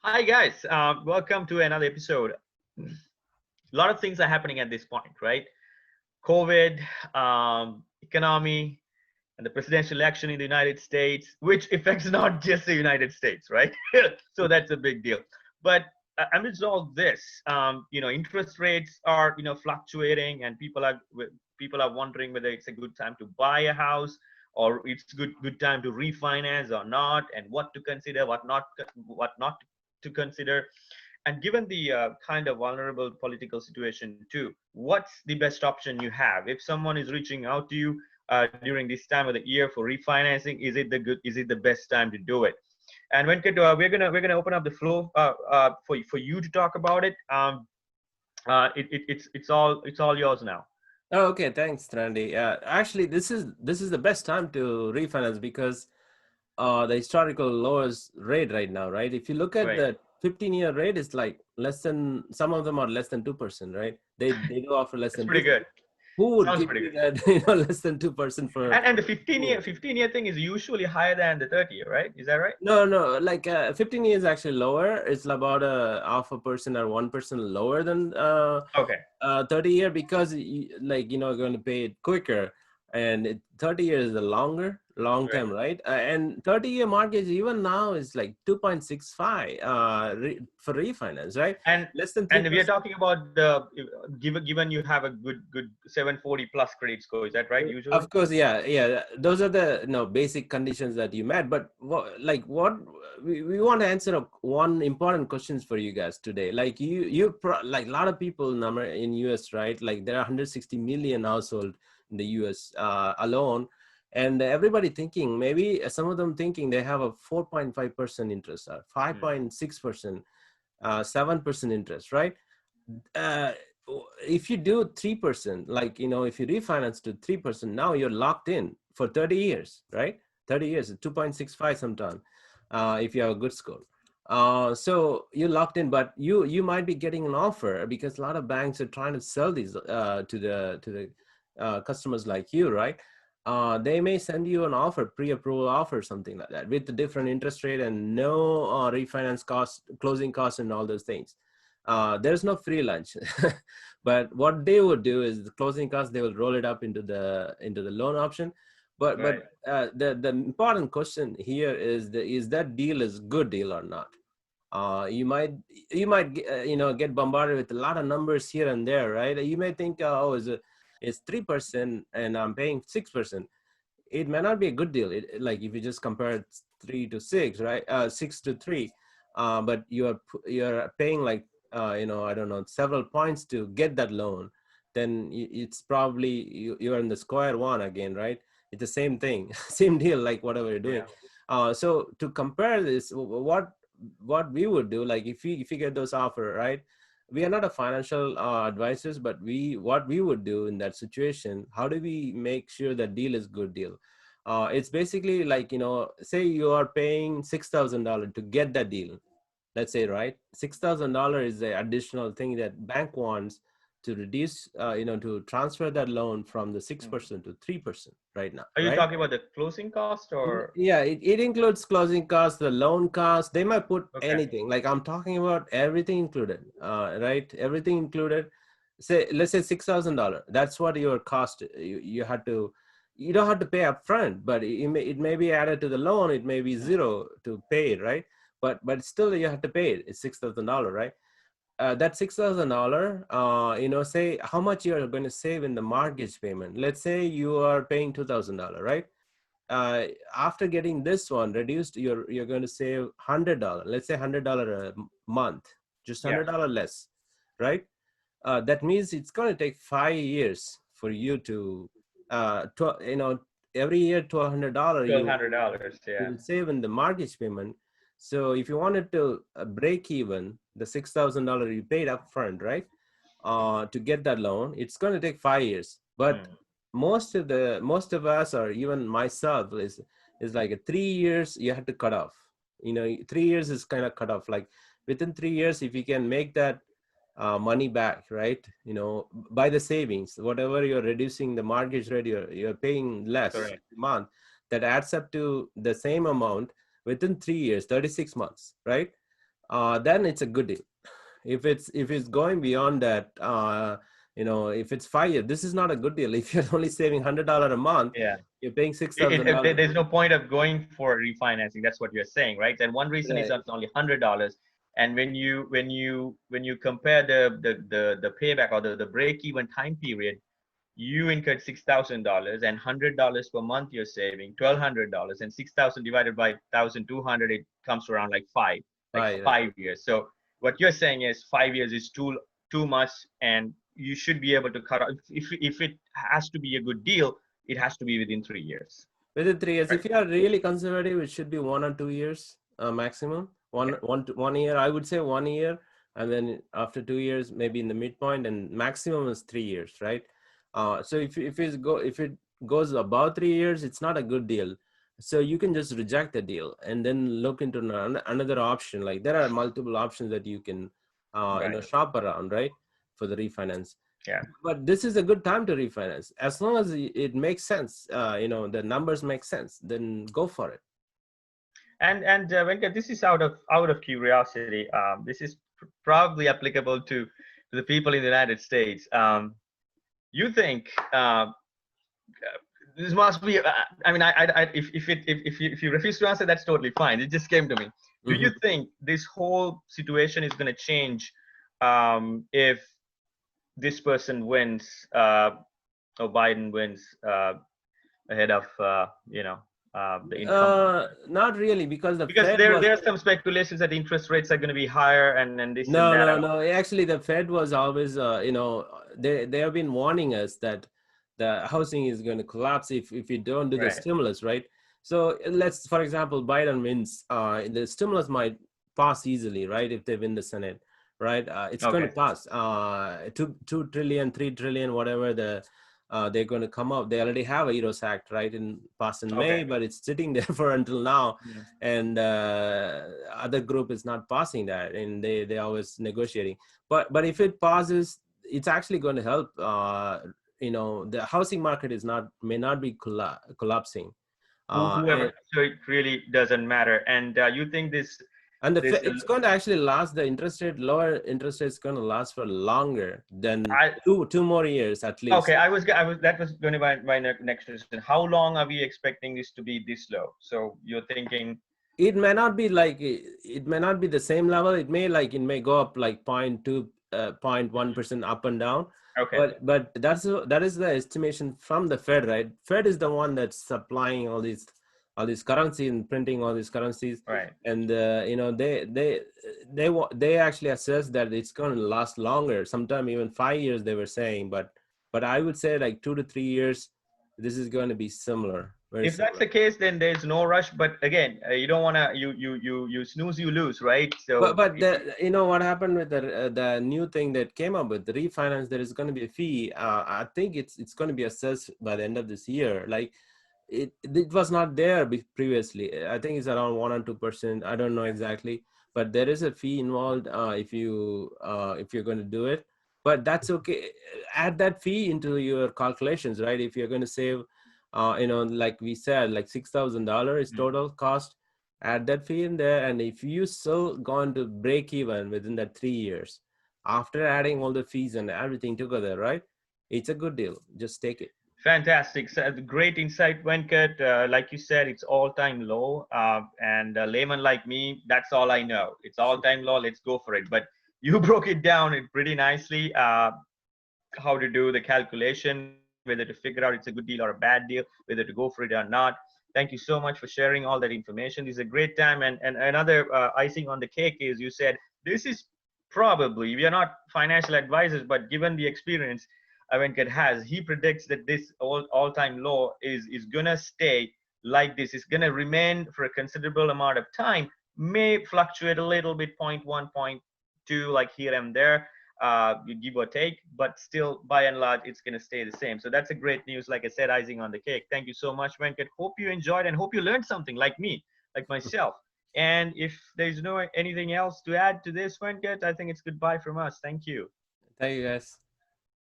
Hi guys, welcome to another episode. A lot of things are happening at this point, right? COVID, economy, and the presidential election in the United States, which affects not just the United States, right? So that's a big deal. But amidst all this, interest rates are fluctuating, and people are wondering whether it's a good time to buy a house or it's good time to refinance or not, and what to consider, what not to consider. And given the kind of vulnerable political situation too, what's the best option you have if someone is reaching out to you during this time of the year for refinancing? Is it the best time to do it? And Venkat, we're gonna open up the floor for you to talk about it. It's all yours now. Oh, okay, thanks, Randy. Actually, this is the best time to refinance because the historical lowest rate right now, right? If you look at Right. the 15-year rate, it's like less than some of them are less than 2%, right? They do offer less That's than pretty two. good. Who would Sounds give pretty you good. that, less than 2% for And the 15 15 year years? 15 year thing is usually higher than the 30 year, right? Is that right? No, no, like 15 years actually lower. It's about a half a percent or 1% lower than Okay. 30 year because you're going to pay it quicker, and 30 years is the long Right. term, right? And 30-year mortgage even now is like 2.65 for refinance, right? and Less than and we are 3%. talking about the given you have a good 740 plus credit score, is that right, usually? Of course, yeah, yeah. Those are the basic conditions that you met. But what we want to answer one important questions for you guys today. Like like a lot of people number in US, right? Like there are 160 million household in the US alone, and everybody thinking maybe some of them thinking they have a 4.5% interest or Hmm. 5.6%, 7% interest, right? uh, if you do 3%, like, if you refinance to 3%, now you're locked in for 30 years, right? 30 years, 2.65 sometime, if you have a good score. So you're locked in, but you might be getting an offer because a lot of banks are trying to sell these to the customers like you, right? They may send you an offer, pre-approval offer, something like that, with a different interest rate and no refinance cost, closing costs, and all those things. There's no free lunch. But what they would do is the closing costs, they will roll it up into the loan option. But Right. the important question here is that deal is good deal or not? You might get bombarded with a lot of numbers here and there, right? You may think, oh, it's 3% and I'm paying 6%. It may not be a good deal. Like if you just compare 3 to 6, right? 6 to 3, but you're paying like I don't know, several points to get that loan. Then it's probably you're in the square one again, right? It's the same thing, same deal, like whatever you're doing. Yeah. So to compare this, what we would do, like if you get those offer, right? We are not a financial advisors, but what we would do in that situation, how do we make sure that deal is good deal? It's basically like, say you are paying $6,000 to get that deal. Let's say, right, $6,000 is the additional thing that bank wants to reduce, to transfer that loan from the Mhm. 6% to 3% right now, Are you right? talking about the closing cost or? Yeah, it includes closing costs, the loan costs. They might put Okay. anything. Like I'm talking about everything included, right? Everything included. Say, let's say $6,000. That's what your cost. You had to. You don't have to pay upfront, but it may be added to the loan. It may be zero to pay it, right? But still you have to pay it. It's $6,000, right? That $6,000, say how much you are going to save in the mortgage payment. Let's say you are paying $2,000, right? uh, After getting this one reduced, you're going to save $100. Let's say $100 a month, just Yeah. $100 less, right? That means it's going to take 5 years for you to every year $1,200 $1,200. you Yeah. will save in the mortgage payment. So if you wanted to break even the $6,000 you paid up front, right? To get that loan, it's going to take 5 years. But Mm. most of us, or even myself, is like 3 years you have to cut off. 3 years is kind of cut off. Like within 3 years, if you can make that money back, right? By the savings, whatever you're reducing the mortgage rate, you're paying less Correct. a month. That adds up to the same amount within 3 years, 36 months, right? then it's a good deal. If it's going beyond that, if it's 5 years, this is not a good deal. If you're only saving $100 a month, Yeah. you're paying six If, thousand if dollars. there's no point of going for refinancing, that's what you're saying, right? And one reason is Right. that it's only $100. And when you compare the payback or the break even time period, you incurred $6,000 and $100 per month you're saving $1,200, and 6,000 divided by 1,200, it comes around like Right. 5 years. So what you're saying is 5 years is too much, and you should be able to cut out. If it has to be a good deal, it has to be within 3 years. Within 3 years. Right. If you are really conservative, it should be 1 or 2 years maximum. Yeah. One year. I would say 1 year, and then after 2 years, maybe in the midpoint, and maximum is 3 years, right? So if it goes above 3 years, it's not a good deal. So you can just reject the deal and then look into another option. Like there are multiple options that you can Right. shop around, right, for the refinance. Yeah. But this is a good time to refinance as long as it makes sense. The numbers make sense, then go for it. And Venkat, this is out of curiosity. This is probably applicable to the people in the United States. You think this must be? I mean, if you refuse to answer, that's totally fine. It just came to me. Do you Mhm. think this whole situation is going to change if this person wins, or Biden wins ahead of the incumbent? Not really, because the Because Fed was there's some speculations that interest rates are going to be higher, and this and no, that no, and all. no. Actually, the Fed was always, they have been warning us that the housing is going to collapse if we don't do the Right. stimulus, right? So let's, for example, Biden wins, the stimulus might pass easily, right? If they win the Senate, right? It's going to Okay. pass. 2 trillion, 3 trillion, whatever they're going to come up. They already have a HEROES Act, right, in passed in Okay. May, but it's sitting there for until now, Yeah. and other group is not passing that, and they always negotiating. But if it passes, it's actually going to help. The housing market may not be collapsing, Whoever. and So it really doesn't matter. And you think this it's going to actually last. The lower interest rate is going to last for longer than I two more years at least. okay. I was that was going to be my next question. How long are we expecting this to be this low? So you're thinking. It may not be like it may not be the same level. It may go up like 0.2 0.1% up and down, Okay. but that is the estimation from the Fed, right? Fed is the one that's supplying all these currency and printing all these currencies, Right. and they actually assess that it's going to last longer, sometime even 5 years they were saying, but I would say like 2 to 3 years, this is going to be similar, very If that's similar. the case, then there's no rush. But again, you don't want to you snooze, you lose, right? But So but what happened with the new thing that came up with the refinance? There is going to be a fee. I think it's going to be assessed by the end of this year. Like it was not there previously. I think it's around 1 or 2%. I don't know exactly, but there is a fee involved if you're going to do it. But that's okay. Add that fee into your calculations, right? If you're going to save, like we said, like $6,000 total cost, add that fee in there, and if you still going to break even within that 3 years after adding all the fees and everything together, right, it's a good deal. Just take it. fantastic. So, great insight, Venkat. Like you said, it's all-time low. And a layman like me, that's all I know. It's all-time low. Let's go for it. But you broke it down pretty nicely. How to do the calculation, whether to figure out it's a good deal or a bad deal, whether to go for it or not. Thank you so much for sharing all that information. This is a great time. And another icing on the cake is you said this is probably, we are not financial advisors, but given the experience Venkat has, he predicts that this all-time low is gonna stay like this. It's gonna remain for a considerable amount of time. May fluctuate a little bit, point 1, point 2, like here and there, you give or take, but still by and large it's going to stay the same. So that's a great news. Like I said, icing on the cake. Thank you so much, Venkat. Hope you enjoyed and hope you learned something, like me, like myself. And if there's no anything else to add to this, Venkat, I think it's goodbye from us. Thank you. Thank you, guys.